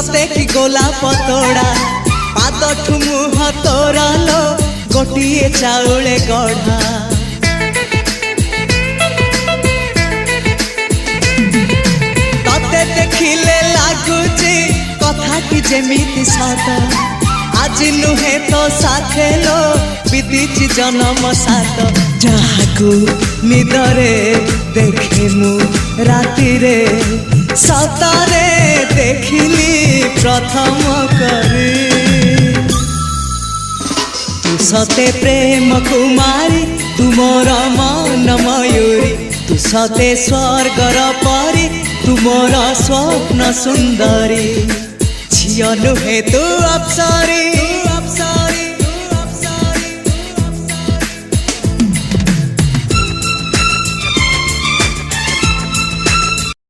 सते कि गोलाप तोड़ा पादठु मुह तोरा लो गोटिए चाउले गढ़ा तते देखिले लागुची कथा कि जेमिति सत आज नुहे तो साथे लो बीतीची जन्म सात जहाकू निदरे देखे मु राति रे सतारे देखिली प्रथम करी तू सते प्रेम कुमारी तू मोर मन मयूरी तू सते स्वर्गर परी तू मोर स्वप्न सुंदरी झियो नुहे तू अप्सरी।